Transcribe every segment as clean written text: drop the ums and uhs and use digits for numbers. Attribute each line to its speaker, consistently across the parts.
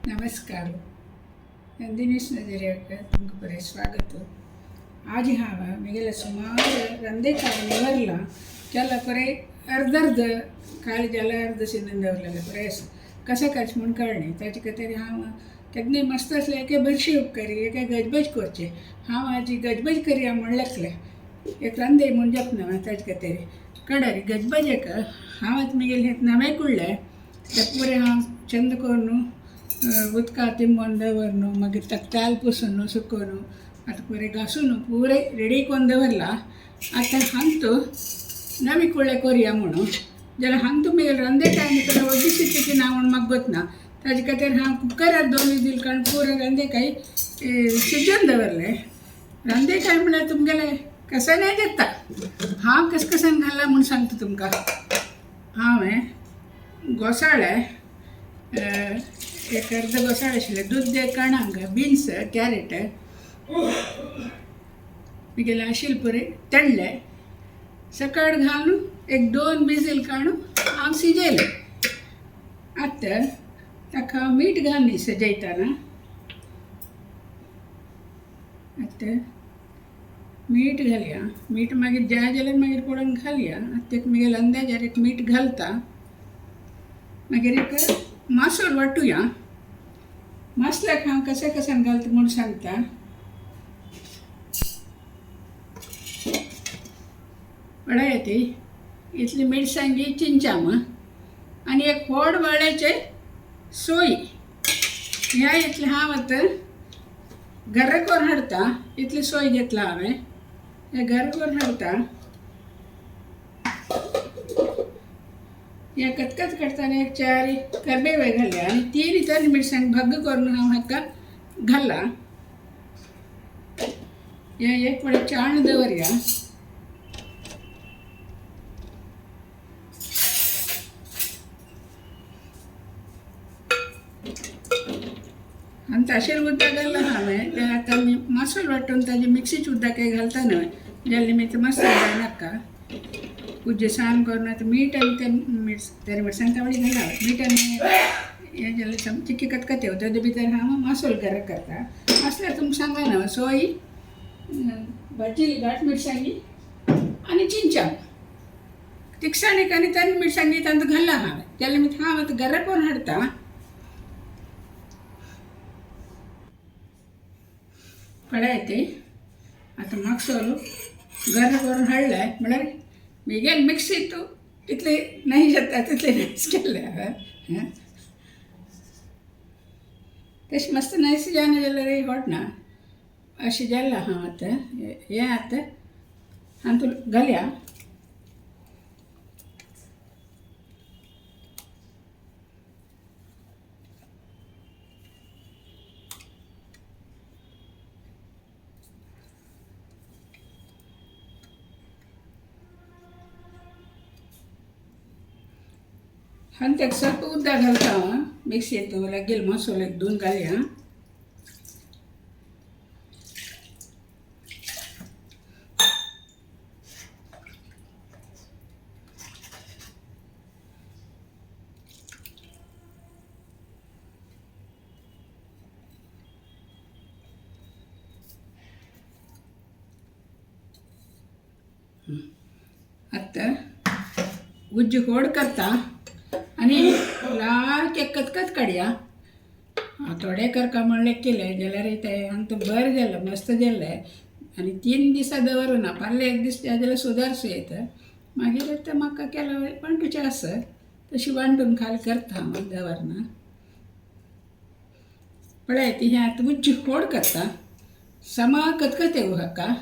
Speaker 1: नमस्कार. दिनेश नजरेकर तुमकां बरें स्वागत. आज हांव म्हगेले सुमार रंदेकाय निवरला केला परे अर्ध काळ जाला अर्ध शिनून दवरलेले परे कशें करचें म्हूण कळ्ळें. ताचे खातीर हांव केन्नाय मस्त आसलें एके बरशी उपकारी एके गजबज करचें. हांव हाजी गजबज करया म्हूण लेखलें. एक रांदे म्हूण जपना ताचे खातीर कळ्ळें. गजबजेक हांव आतां म्हगेलें हें नवें कुळ्ळें तें पुरें हांव चंद करून उदका तिंबोन दवरून मागीर ताका ताल पुसून सुकोवन आतां पुरें घासून पुरें रेडी करून दवरला. आतां हांगा नवी कुळ्ळें करया म्हणून जाल्यार हांगा तूं म्हगेलें रंदेकाय न्ही तर ओग्गी चिकी ना म्हूण म्हाका गोतना. ताजे खातीर हांव कुकरार 2 विजील काडून पुरें रंदेकाय शिजोवन दवरलें. रंदेकाय म्हळ्यार तुमगेलें कसाय जेता. हांव कशें घालला म्हूण सांगता तुमकां. हांवें घोसाळे एक अर्द घोसाळे आशिल्ले, दूद कणांक, बीन्स, कॅरेट म्हगेले आशिल्ले पुरें तळ्ळे सकाळ घालून एक 2 विजील काडून हांव शिजयलें. आतां ताका मीठ घालून शिजयतना आतां मीठ घालया. मीठ मागीर जाय जाल्यार मागीर पडोवन घालया. ताका म्हगेल्या अंदाजार एक मीठ घालता. मागीर एक मासोल वाटुया. मसल्याक हांव कशें घालता म्हूण सांगता. पळय ती इतली मिरसांगी चिंचाम आनी एक व्हड वाळ्याचे सोय ह्या इतले हांव आतां गर्र करून हाडटा. इतली सोय घेतला हांवें. हे गर्र करून हाडटा. हे खतखत करतना एक 4 करबेवे घाले आनी 3 तरी मिरसांग भग्ग करून हांव हाका घाला. हे एक वेळ चाळून दवरया. आनी तशें उदक घालला हांवें तें आतां मसालो वांटून ताजें मिक्सीच उदक घालता न्हय जाल्यार निमित्त मसालो जायनाका. पुज्जसाण करून आतां मीठ आनी तें मिरसांग तावडी घाला. मीठ आनी हें जाल्यार चिकी खतखतें ताजे भितर हांव मसालो गरम करता. असल्यार तुमकां सांगा न्हय सोय भाजिल्ली घाट मिरसांगी आनी चिंचां तिखसाणीक आनी तन मिरसांगी तांकां घाला हांवें. जाल्यार मागीर हांव आतां गरम करून हाडटा. पळय ती आतां मसालो गरम करून हाडलाय म्हळ्यार म्हगेल मिक्सी तूं तितले नाही जाता तितले नायस केल्ले हांवें. तशें मस्त नायस जायना जाल्यार होटना अशें जाल्ला. हांव आतां हें आतां हातूंत घालया. आनी ताका ಸ್ವಲ್ಪ उदक घालता मिक्सीत लागील मसालो एक 2 घालया. आतां उज्ज गोड करता आनी लायक एक खतखत काडया. थोडे करता म्हणलें केलें जाल्यार तें आमकां बरें जालें मस्त जालें. आनी 3 दिसा दवरना पारले एक दीस जाल्यार सुदारसो येता. मागीर आतां म्हाका केलो वांटूचें आसा तशी वांटून खाली करता हांव दवरना. पळय ती हें आतां उज्ज गोड करता समा खतखतें हाका.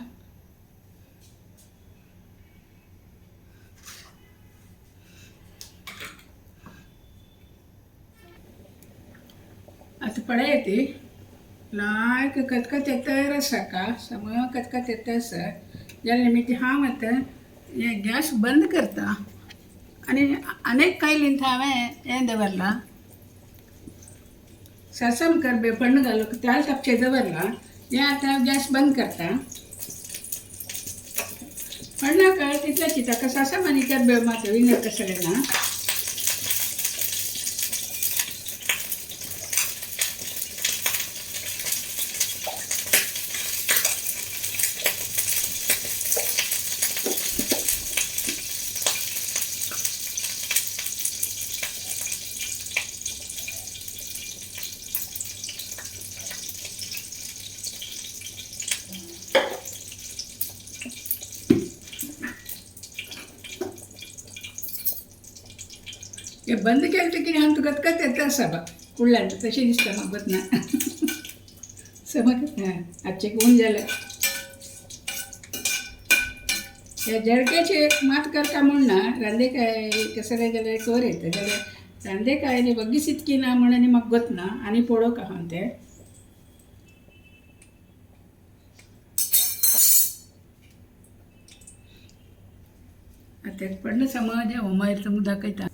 Speaker 1: आतां पळय ती लायक खतखत येता आसा का सम खतखत येता आसा जाल्यार मागीर हांव आतां हें गॅस बंद करता. आनी आनीक कायलींत हांवें हें दवरलां सासम करबे पण्ण घालून ताल तापचें दवरलां. हें आतां गॅस बंद करता. पण्णाका तितलें ताका सासम आनी करबे मात विंगर कसलें ना. हे बंद केलं तर कितें हांव तुका कत येता साबा कुडल्यान तशें दिसता म्हाका बतना समज आजचें कोण जालें ह्या जळक्याचे मात करता म्हूण ना रांदेकाय कसं काय जाल्यार कर येता जाल्यार रांदेकाय न्ही बग्गीच इतकी ना म्हण आनी म्हाका गतना आनी पळोवंक हांव तें आतां पडना समज हांव मागीर तुमकां दाखयता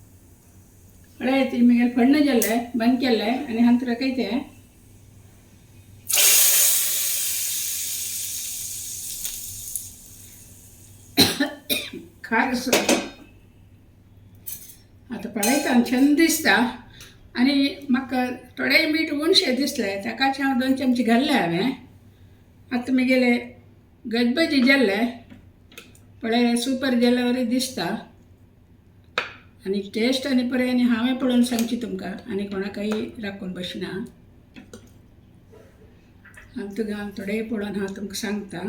Speaker 1: पळय ती मागीर पडना जाल्लें बंद केल्लें आनी हांव तुका दाखयतें खार असो आतां पळयता छंद दिसता आनी म्हाका थोडें मीठ उणशें दिसलें ताकाच हांव 2 चमचे घाल्ले हांवें आतां म्हगेले गजबजी जाल्ले पळय सुपर जाल्या वरी दिसता आनी टेस्ट आनी पळय आनी हांवें पळोवन सांगची तुमकां आनी कोणाकय राखून बसना हांव थोडें पळोवन हांव तुमकां सांगता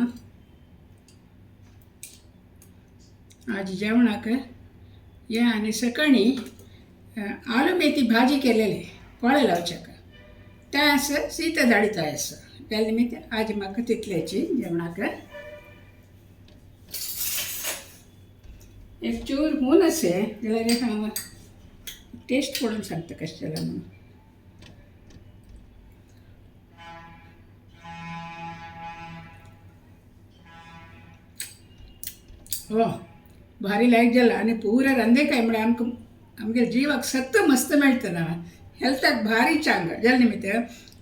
Speaker 1: आज जेवणाक हें आनी सकाळीं आलू मेथी भाजी केलेली कोळे लावच्याक तें आसा शीत धाडिताय आसा त्या निमित्त आज म्हाका तितलेची जेवणाक एक चूर मून असे जाल्यार हांव टेस्ट पळोवन सांगता कशें जालां म्हणून हो भारी लायक जाला आनी पुरा रांदेकाय म्हळ्यार आमगे जिवाक सत्त मस्त मेळटा ना हेल्थाक भारी चांग जाल्या निमित्त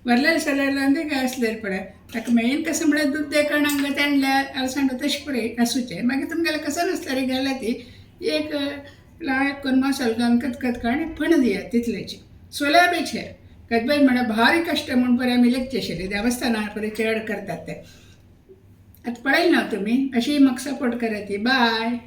Speaker 1: वरलेले सगळे रांदेकाय आसल्यार पळय ताका मेन कसं म्हळ्यार दूद देखणांक तेणल्यार अळसांडो तशें पळय आसूचें मागीर तुमगेलें कसं नासल्यार घाल्यार ती एक लायक करून मसालो घालून खतखत आनी फण दियात तितलेची सोलाबीचेर गजबज म्हळ्यार भारी कश्ट म्हूण पळय आमी लेखचे आशिल्ले देवस्थानार पळय चड करतात ते आतां पळयलें ना तुमी अशी म्हाका सपोर्ट करात बाय.